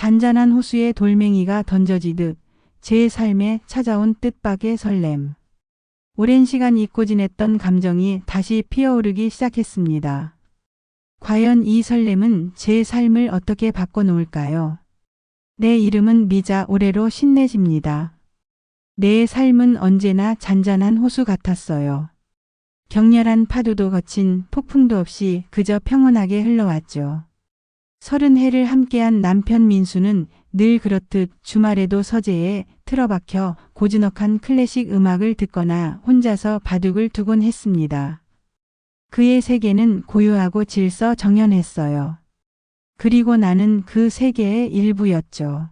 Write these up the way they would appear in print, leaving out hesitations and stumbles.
잔잔한 호수에 돌멩이가 던져지듯 제 삶에 찾아온 뜻밖의 설렘. 오랜 시간 잊고 지냈던 감정이 다시 피어오르기 시작했습니다. 과연 이 설렘은 제 삶을 어떻게 바꿔놓을까요? 내 이름은 미자 올해로 신내집니다. 내 삶은 언제나 잔잔한 호수 같았어요. 격렬한 파도도 거친 폭풍도 없이 그저 평온하게 흘러왔죠. 30해를 함께한 남편 민수는 늘 그렇듯 주말에도 서재에 틀어박혀 고즈넉한 클래식 음악을 듣거나 혼자서 바둑을 두곤 했습니다. 그의 세계는 고요하고 질서정연했어요. 그리고 나는 그 세계의 일부였죠.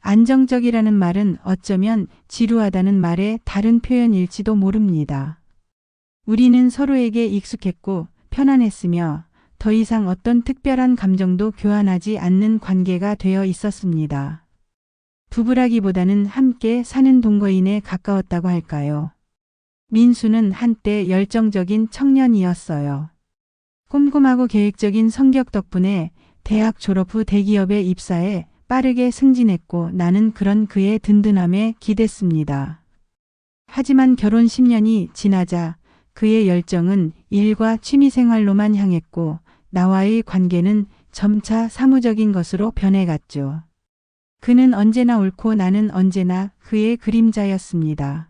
안정적이라는 말은 어쩌면 지루하다는 말의 다른 표현일지도 모릅니다. 우리는 서로에게 익숙했고 편안했으며 더 이상 어떤 특별한 감정도 교환하지 않는 관계가 되어 있었습니다. 부부라기보다는 함께 사는 동거인에 가까웠다고 할까요? 민수는 한때 열정적인 청년이었어요. 꼼꼼하고 계획적인 성격 덕분에 대학 졸업 후 대기업에 입사해 빠르게 승진했고 나는 그런 그의 든든함에 기댔습니다. 하지만 결혼 10년이 지나자 그의 열정은 일과 취미생활로만 향했고 나와의 관계는 점차 사무적인 것으로 변해갔죠. 그는 언제나 옳고 나는 언제나 그의 그림자였습니다.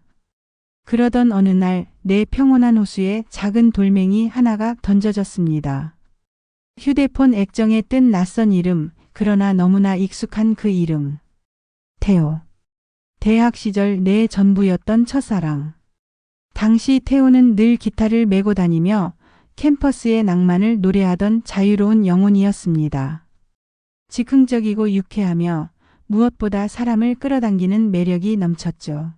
그러던 어느 날 내 평온한 호수에 작은 돌멩이 하나가 던져졌습니다. 휴대폰 액정에 뜬 낯선 이름, 그러나 너무나 익숙한 그 이름. 태호. 대학 시절 내 전부였던 첫사랑. 당시 태호는 늘 기타를 메고 다니며 캠퍼스의 낭만을 노래하던 자유로운 영혼이었습니다. 즉흥적이고 유쾌하며 무엇보다 사람을 끌어당기는 매력이 넘쳤죠.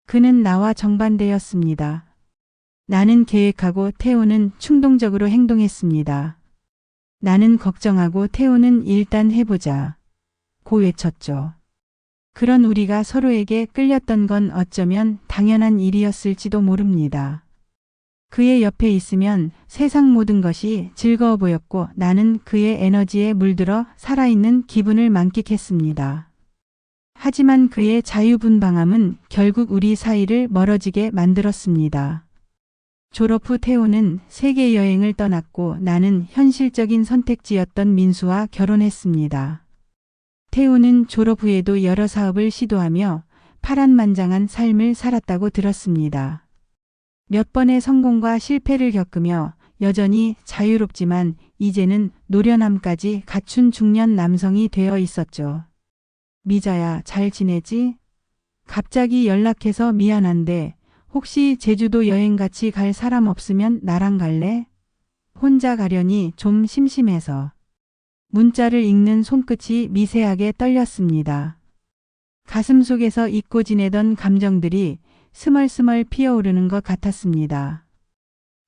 그는 나와 정반대였습니다. 나는 계획하고 태호는 충동적으로 행동했습니다. 나는 걱정하고 태호는 일단 해보자 고 외쳤죠. 그런 우리가 서로에게 끌렸던 건 어쩌면 당연한 일이었을지도 모릅니다. 그의 옆에 있으면 세상 모든 것이 즐거워 보였고 나는 그의 에너지에 물들어 살아있는 기분을 만끽했습니다. 하지만 그의 자유분방함은 결국 우리 사이를 멀어지게 만들었습니다. 졸업 후 태호는 세계 여행을 떠났고 나는 현실적인 선택지였던 민수와 결혼했습니다. 태호는 졸업 후에도 여러 사업을 시도하며 파란만장한 삶을 살았다고 들었습니다. 몇 번의 성공과 실패를 겪으며 여전히 자유롭지만 이제는 노련함까지 갖춘 중년 남성이 되어 있었죠. 미자야, 잘 지내지? 갑자기 연락해서 미안한데 혹시 제주도 여행 같이 갈 사람 없으면 나랑 갈래? 혼자 가려니 좀 심심해서. 문자를 읽는 손끝이 미세하게 떨렸습니다. 가슴 속에서 잊고 지내던 감정들이 스멀스멀 피어오르는 것 같았습니다.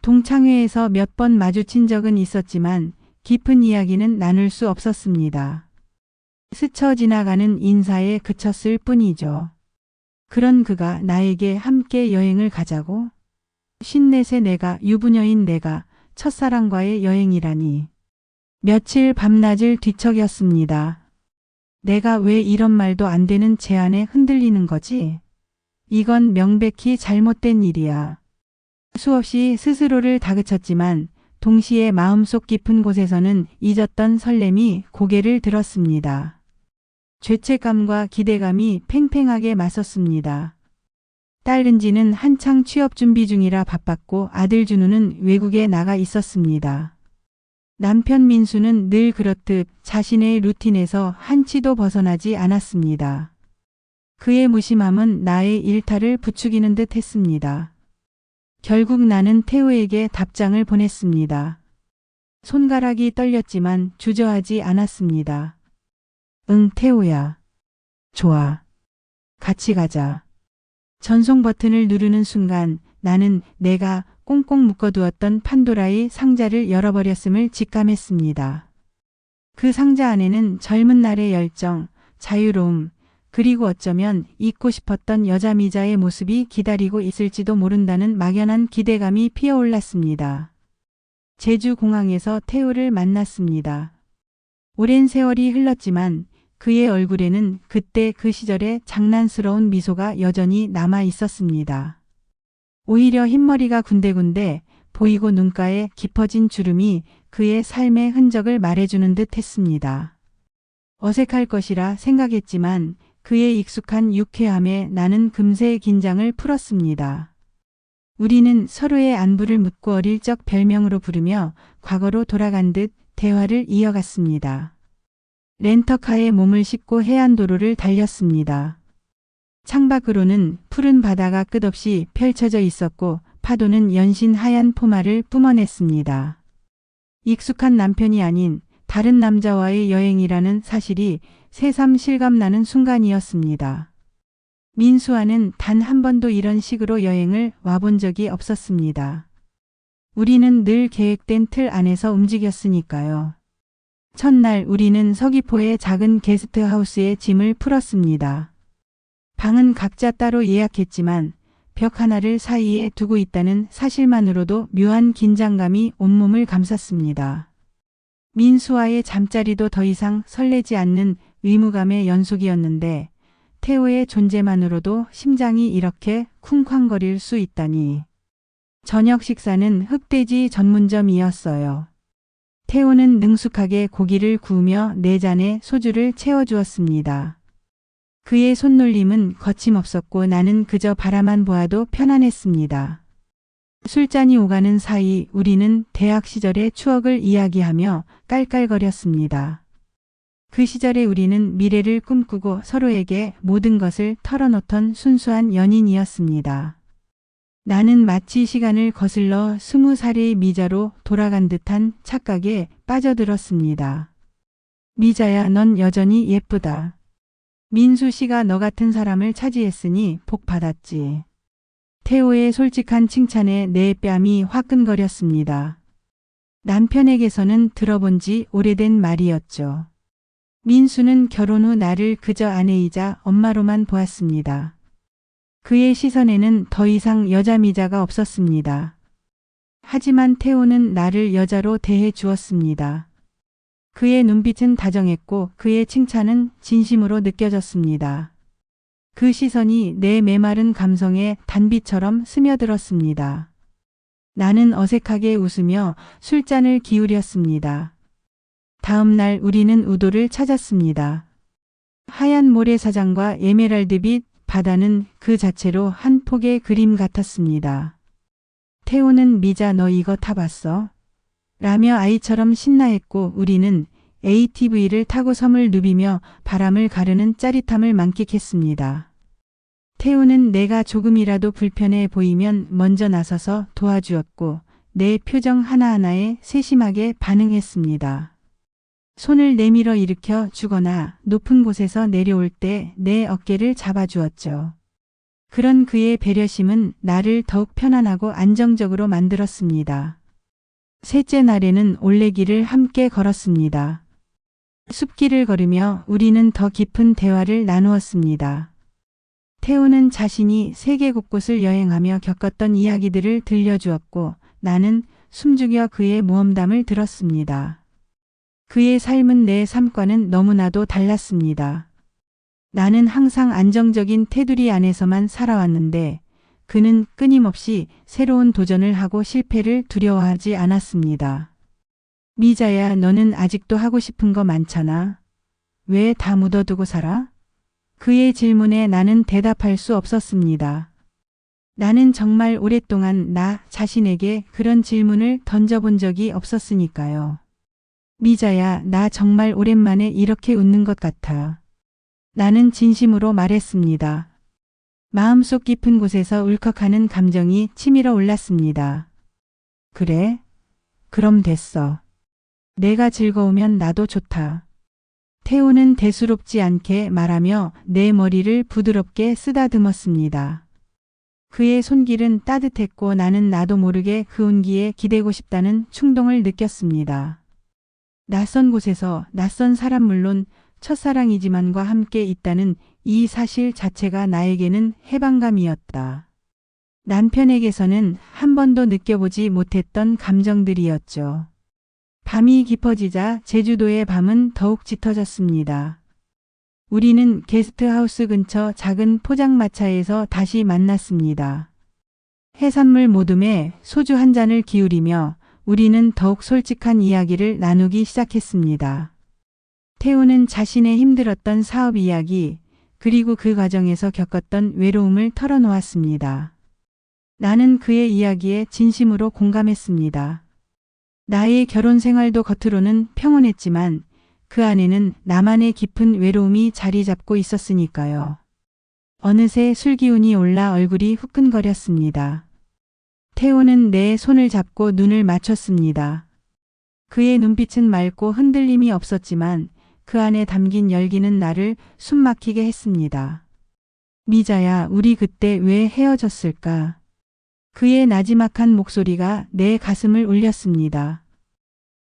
동창회에서 몇 번 마주친 적은 있었지만 깊은 이야기는 나눌 수 없었습니다. 스쳐 지나가는 인사에 그쳤을 뿐이죠. 그런 그가 나에게 함께 여행을 가자고? 54세 내가, 유부녀인 내가 첫사랑과의 여행이라니. 며칠 밤낮을 뒤척였습니다. 내가 왜 이런 말도 안 되는 제안에 흔들리는 거지? 이건 명백히 잘못된 일이야. 수없이 스스로를 다그쳤지만 동시에 마음속 깊은 곳에서는 잊었던 설렘이 고개를 들었습니다. 죄책감과 기대감이 팽팽하게 맞섰습니다. 딸 은지는 한창 취업 준비 중이라 바빴고 아들 준우는 외국에 나가 있었습니다. 남편 민수는 늘 그렇듯 자신의 루틴에서 한치도 벗어나지 않았습니다. 그의 무심함은 나의 일탈을 부추기는 듯 했습니다. 결국 나는 태호에게 답장을 보냈습니다. 손가락이 떨렸지만 주저하지 않았습니다. 응, 태호야. 좋아. 같이 가자. 전송 버튼을 누르는 순간 나는 내가 꽁꽁 묶어두었던 판도라의 상자를 열어버렸음을 직감했습니다. 그 상자 안에는 젊은 날의 열정, 자유로움, 그리고 어쩌면 잊고 싶었던 여자 미자의 모습이 기다리고 있을지도 모른다는 막연한 기대감이 피어올랐습니다. 제주 공항에서 태호를 만났습니다. 오랜 세월이 흘렀지만 그의 얼굴에는 그때 그 시절의 장난스러운 미소가 여전히 남아 있었습니다. 오히려 흰머리가 군데군데 보이고 눈가에 깊어진 주름이 그의 삶의 흔적을 말해주는 듯 했습니다. 어색할 것이라 생각했지만 그의 익숙한 유쾌함에 나는 금세 긴장을 풀었습니다. 우리는 서로의 안부를 묻고 어릴 적 별명으로 부르며 과거로 돌아간 듯 대화를 이어갔습니다. 렌터카에 몸을 싣고 해안도로를 달렸습니다. 창밖으로는 푸른 바다가 끝없이 펼쳐져 있었고 파도는 연신 하얀 포마를 뿜어냈습니다. 익숙한 남편이 아닌 다른 남자와의 여행이라는 사실이 새삼 실감나는 순간이었습니다. 민수와는 단 한 번도 이런 식으로 여행을 와본 적이 없었습니다. 우리는 늘 계획된 틀 안에서 움직였으니까요. 첫날 우리는 서귀포의 작은 게스트하우스에 짐을 풀었습니다. 방은 각자 따로 예약했지만 벽 하나를 사이에 두고 있다는 사실만으로도 묘한 긴장감이 온몸을 감쌌습니다. 민수와의 잠자리도 더 이상 설레지 않는 의무감의 연속이었는데 태호의 존재만으로도 심장이 이렇게 쿵쾅거릴 수 있다니. 저녁 식사는 흑돼지 전문점이었어요. 태호는 능숙하게 고기를 구우며 4잔의 소주를 채워주었습니다. 그의 손놀림은 거침없었고 나는 그저 바라만 보아도 편안했습니다. 술잔이 오가는 사이 우리는 대학 시절의 추억을 이야기하며 깔깔거렸습니다. 그 시절에 우리는 미래를 꿈꾸고 서로에게 모든 것을 털어놓던 순수한 연인이었습니다. 나는 마치 시간을 거슬러 20살의 미자로 돌아간 듯한 착각에 빠져들었습니다. 미자야, 넌 여전히 예쁘다. 민수 씨가 너 같은 사람을 차지했으니 복 받았지. 태호의 솔직한 칭찬에 내 뺨이 화끈거렸습니다. 남편에게서는 들어본 지 오래된 말이었죠. 민수는 결혼 후 나를 그저 아내이자 엄마로만 보았습니다. 그의 시선에는 더 이상 여자 미자가 없었습니다. 하지만 태호는 나를 여자로 대해 주었습니다. 그의 눈빛은 다정했고 그의 칭찬은 진심으로 느껴졌습니다. 그 시선이 내 메마른 감성에 단비처럼 스며들었습니다. 나는 어색하게 웃으며 술잔을 기울였습니다. 다음 날 우리는 우도를 찾았습니다. 하얀 모래사장과 에메랄드빛 바다는 그 자체로 한 폭의 그림 같았습니다. 태호는 미자, 너 이거 타봤어? 라며 아이처럼 신나했고 우리는 ATV를 타고 섬을 누비며 바람을 가르는 짜릿함을 만끽했습니다. 태우는 내가 조금이라도 불편해 보이면 먼저 나서서 도와주었고 내 표정 하나하나에 세심하게 반응했습니다. 손을 내밀어 일으켜 주거나 높은 곳에서 내려올 때 내 어깨를 잡아주었죠. 그런 그의 배려심은 나를 더욱 편안하고 안정적으로 만들었습니다. 셋째 날에는 올레길을 함께 걸었습니다. 숲길을 걸으며 우리는 더 깊은 대화를 나누었습니다. 태우는 자신이 세계 곳곳을 여행하며 겪었던 이야기들을 들려주었고 나는 숨죽여 그의 모험담을 들었습니다. 그의 삶은 내 삶과는 너무나도 달랐습니다. 나는 항상 안정적인 테두리 안에서만 살아왔는데 그는 끊임없이 새로운 도전을 하고 실패를 두려워하지 않았습니다. 미자야, 너는 아직도 하고 싶은 거 많잖아. 왜 다 묻어두고 살아? 그의 질문에 나는 대답할 수 없었습니다. 나는 정말 오랫동안 나 자신에게 그런 질문을 던져본 적이 없었으니까요. 미자야, 나 정말 오랜만에 이렇게 웃는 것 같아. 나는 진심으로 말했습니다. 마음속 깊은 곳에서 울컥하는 감정이 치밀어 올랐습니다. 그래? 그럼 됐어. 내가 즐거우면 나도 좋다. 태우는 대수롭지 않게 말하며 내 머리를 부드럽게 쓰다듬었습니다. 그의 손길은 따뜻했고 나는 나도 모르게 그 온기에 기대고 싶다는 충동을 느꼈습니다. 낯선 곳에서 낯선 사람 물론 첫사랑이지만과 함께 있다는 이 사실 자체가 나에게는 해방감이었다. 남편에게서는 한 번도 느껴보지 못했던 감정들이었죠. 밤이 깊어지자 제주도의 밤은 더욱 짙어졌습니다. 우리는 게스트하우스 근처 작은 포장마차에서 다시 만났습니다. 해산물 모듬에 소주 한 잔을 기울이며 우리는 더욱 솔직한 이야기를 나누기 시작했습니다. 태우는 자신의 힘들었던 사업 이야기, 그리고 그 과정에서 겪었던 외로움을 털어놓았습니다. 나는 그의 이야기에 진심으로 공감했습니다. 나의 결혼 생활도 겉으로는 평온했지만 그 안에는 나만의 깊은 외로움이 자리 잡고 있었으니까요. 어느새 술기운이 올라 얼굴이 후끈거렸습니다. 태호는 내 손을 잡고 눈을 맞췄습니다. 그의 눈빛은 맑고 흔들림이 없었지만 그 안에 담긴 열기는 나를 숨막히게 했습니다. 미자야, 우리 그때 왜 헤어졌을까? 그의 나지막한 목소리가 내 가슴을 울렸습니다.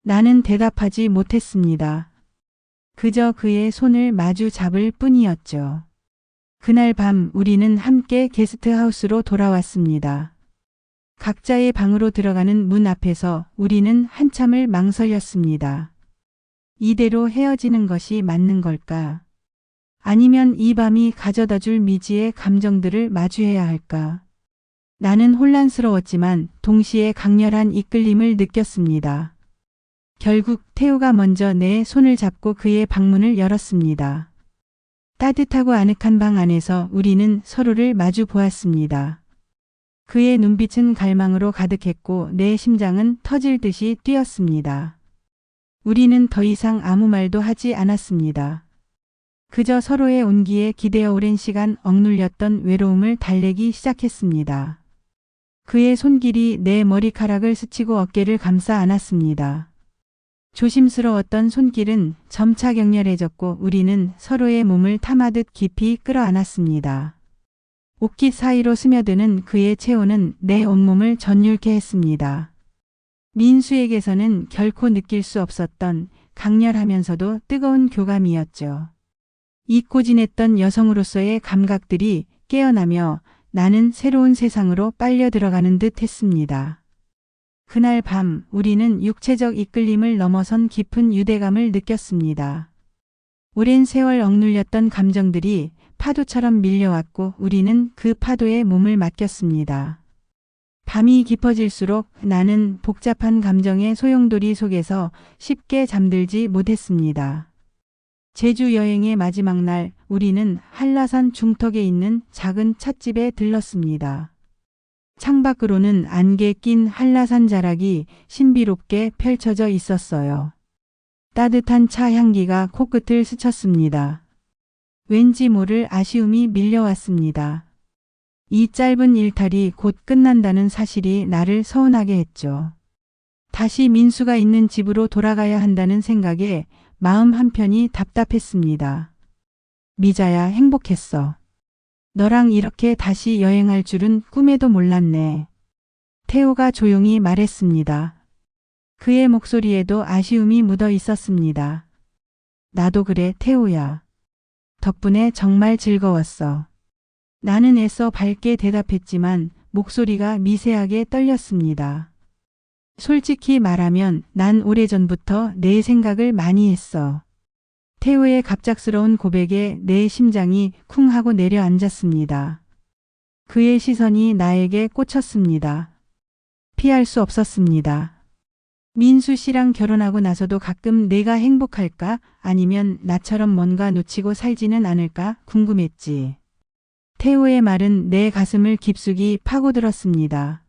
나는 대답하지 못했습니다. 그저 그의 손을 마주 잡을 뿐이었죠. 그날 밤 우리는 함께 게스트하우스로 돌아왔습니다. 각자의 방으로 들어가는 문 앞에서 우리는 한참을 망설였습니다. 이대로 헤어지는 것이 맞는 걸까? 아니면 이 밤이 가져다줄 미지의 감정들을 마주해야 할까? 나는 혼란스러웠지만 동시에 강렬한 이끌림을 느꼈습니다. 결국 태우가 먼저 내 손을 잡고 그의 방문을 열었습니다. 따뜻하고 아늑한 방 안에서 우리는 서로를 마주 보았습니다. 그의 눈빛은 갈망으로 가득했고 내 심장은 터질 듯이 뛰었습니다. 우리는 더 이상 아무 말도 하지 않았습니다. 그저 서로의 온기에 기대어 오랜 시간 억눌렸던 외로움을 달래기 시작했습니다. 그의 손길이 내 머리카락을 스치고 어깨를 감싸 안았습니다. 조심스러웠던 손길은 점차 격렬해졌고 우리는 서로의 몸을 탐하듯 깊이 끌어안았습니다. 옷깃 사이로 스며드는 그의 체온은 내 온몸을 전율케 했습니다. 민수에게서는 결코 느낄 수 없었던 강렬하면서도 뜨거운 교감이었죠. 잊고 지냈던 여성으로서의 감각들이 깨어나며 나는 새로운 세상으로 빨려 들어가는 듯 했습니다. 그날 밤 우리는 육체적 이끌림을 넘어선 깊은 유대감을 느꼈습니다. 오랜 세월 억눌렸던 감정들이 파도처럼 밀려왔고 우리는 그 파도에 몸을 맡겼습니다. 밤이 깊어질수록 나는 복잡한 감정의 소용돌이 속에서 쉽게 잠들지 못했습니다. 제주 여행의 마지막 날 우리는 한라산 중턱에 있는 작은 찻집에 들렀습니다. 창밖으로는 안개 낀 한라산 자락이 신비롭게 펼쳐져 있었어요. 따뜻한 차 향기가 코끝을 스쳤습니다. 왠지 모를 아쉬움이 밀려왔습니다. 이 짧은 일탈이 곧 끝난다는 사실이 나를 서운하게 했죠. 다시 민수가 있는 집으로 돌아가야 한다는 생각에 마음 한편이 답답했습니다. 미자야, 행복했어. 너랑 이렇게 다시 여행할 줄은 꿈에도 몰랐네. 태호가 조용히 말했습니다. 그의 목소리에도 아쉬움이 묻어 있었습니다. 나도 그래, 태호야. 덕분에 정말 즐거웠어. 나는 애써 밝게 대답했지만 목소리가 미세하게 떨렸습니다. 솔직히 말하면 난 오래전부터 내 생각을 많이 했어. 태호의 갑작스러운 고백에 내 심장이 쿵 하고 내려앉았습니다. 그의 시선이 나에게 꽂혔습니다. 피할 수 없었습니다. 민수 씨랑 결혼하고 나서도 가끔 내가 행복할까? 아니면 나처럼 뭔가 놓치고 살지는 않을까? 궁금했지. 태호의 말은 내 가슴을 깊숙이 파고들었습니다.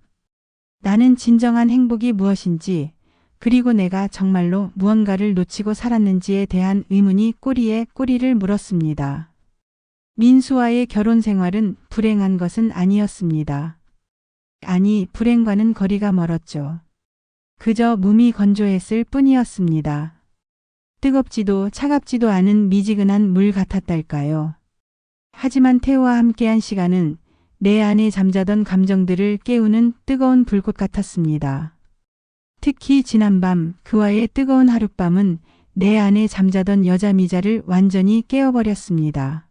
나는 진정한 행복이 무엇인지, 그리고 내가 정말로 무언가를 놓치고 살았는지에 대한 의문이 꼬리에 꼬리를 물었습니다. 민수와의 결혼 생활은 불행한 것은 아니었습니다. 아니, 불행과는 거리가 멀었죠. 그저 몸이 건조했을 뿐이었습니다. 뜨겁지도 차갑지도 않은 미지근한 물 같았달까요. 하지만 태호와 함께한 시간은 내 안에 잠자던 감정들을 깨우는 뜨거운 불꽃 같았습니다. 특히 지난밤 그와의 뜨거운 하룻밤은 내 안에 잠자던 여자 미자를 완전히 깨워버렸습니다.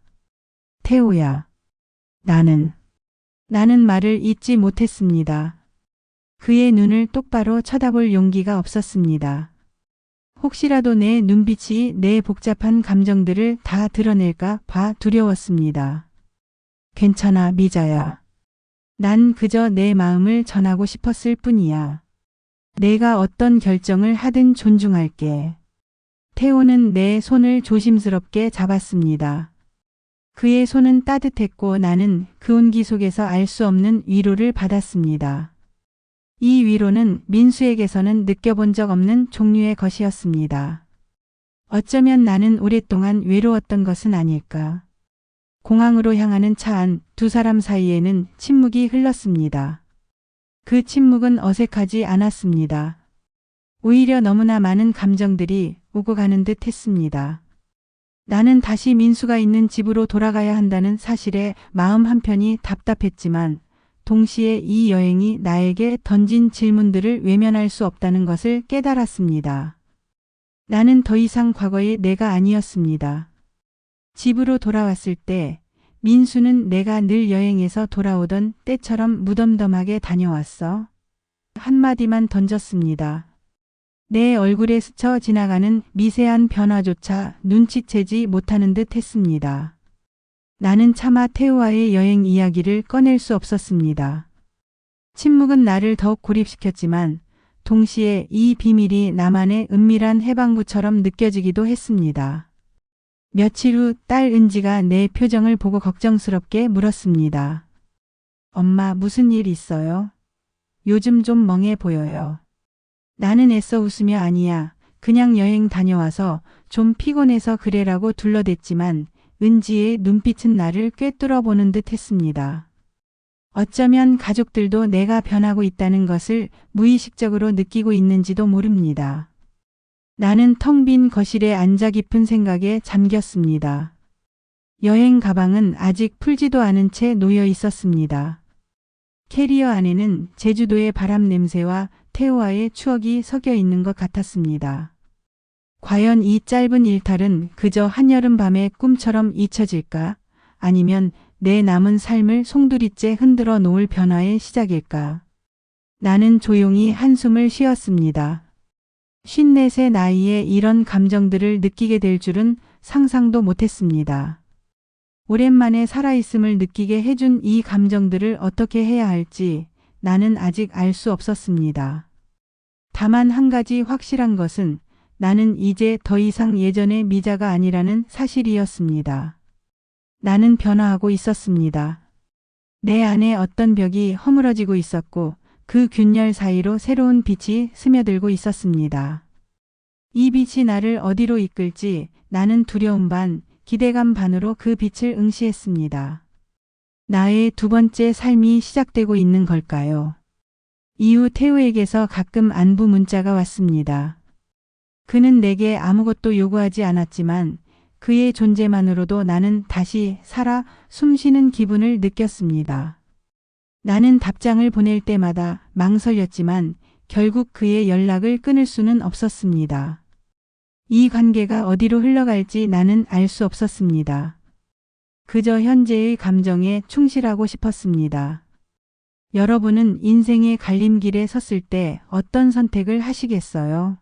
태호야. 나는 말을 잇지 못했습니다. 그의 눈을 똑바로 쳐다볼 용기가 없었습니다. 혹시라도 내 눈빛이 내 복잡한 감정들을 다 드러낼까 봐 두려웠습니다. 괜찮아, 미자야. 난 그저 내 마음을 전하고 싶었을 뿐이야. 내가 어떤 결정을 하든 존중할게. 태호는 내 손을 조심스럽게 잡았습니다. 그의 손은 따뜻했고 나는 그 온기 속에서 알 수 없는 위로를 받았습니다. 이 위로는 민수에게서는 느껴본 적 없는 종류의 것이었습니다. 어쩌면 나는 오랫동안 외로웠던 것은 아닐까. 공항으로 향하는 차 안 두 사람 사이에는 침묵이 흘렀습니다. 그 침묵은 어색하지 않았습니다. 오히려 너무나 많은 감정들이 오고 가는 듯 했습니다. 나는 다시 민수가 있는 집으로 돌아가야 한다는 사실에 마음 한편이 답답했지만 동시에 이 여행이 나에게 던진 질문들을 외면할 수 없다는 것을 깨달았습니다. 나는 더 이상 과거의 내가 아니었습니다. 집으로 돌아왔을 때 민수는 내가 늘 여행에서 돌아오던 때처럼 무덤덤하게 다녀왔어. 한마디만 던졌습니다. 내 얼굴에 스쳐 지나가는 미세한 변화조차 눈치채지 못하는 듯 했습니다. 나는 차마 태우와의 여행 이야기를 꺼낼 수 없었습니다. 침묵은 나를 더욱 고립시켰지만 동시에 이 비밀이 나만의 은밀한 해방구처럼 느껴지기도 했습니다. 며칠 후 딸 은지가 내 표정을 보고 걱정스럽게 물었습니다. 엄마, 무슨 일 있어요? 요즘 좀 멍해 보여요. 나는 애써 웃으며 아니야. 그냥 여행 다녀와서 좀 피곤해서 그래라고 둘러댔지만 은지의 눈빛은 나를 꿰뚫어 보는 듯 했습니다. 어쩌면 가족들도 내가 변하고 있다는 것을 무의식적으로 느끼고 있는지도 모릅니다. 나는 텅 빈 거실에 앉아 깊은 생각에 잠겼습니다. 여행 가방은 아직 풀지도 않은 채 놓여 있었습니다. 캐리어 안에는 제주도의 바람 냄새와 태호와의 추억이 섞여 있는 것 같았습니다. 과연 이 짧은 일탈은 그저 한여름 밤의 꿈처럼 잊혀질까? 아니면 내 남은 삶을 송두리째 흔들어 놓을 변화의 시작일까? 나는 조용히 한숨을 쉬었습니다. 54세 나이에 이런 감정들을 느끼게 될 줄은 상상도 못했습니다. 오랜만에 살아있음을 느끼게 해준 이 감정들을 어떻게 해야 할지 나는 아직 알 수 없었습니다. 다만 한 가지 확실한 것은 나는 이제 더 이상 예전의 미자가 아니라는 사실이었습니다. 나는 변화하고 있었습니다. 내 안에 어떤 벽이 허물어지고 있었고 그 균열 사이로 새로운 빛이 스며들고 있었습니다. 이 빛이 나를 어디로 이끌지 나는 두려움 반, 기대감 반으로 그 빛을 응시했습니다. 나의 두 번째 삶이 시작되고 있는 걸까요? 이후 태우에게서 가끔 안부 문자가 왔습니다. 그는 내게 아무것도 요구하지 않았지만 그의 존재만으로도 나는 다시 살아 숨쉬는 기분을 느꼈습니다. 나는 답장을 보낼 때마다 망설였지만 결국 그의 연락을 끊을 수는 없었습니다. 이 관계가 어디로 흘러갈지 나는 알 수 없었습니다. 그저 현재의 감정에 충실하고 싶었습니다. 여러분은 인생의 갈림길에 섰을 때 어떤 선택을 하시겠어요?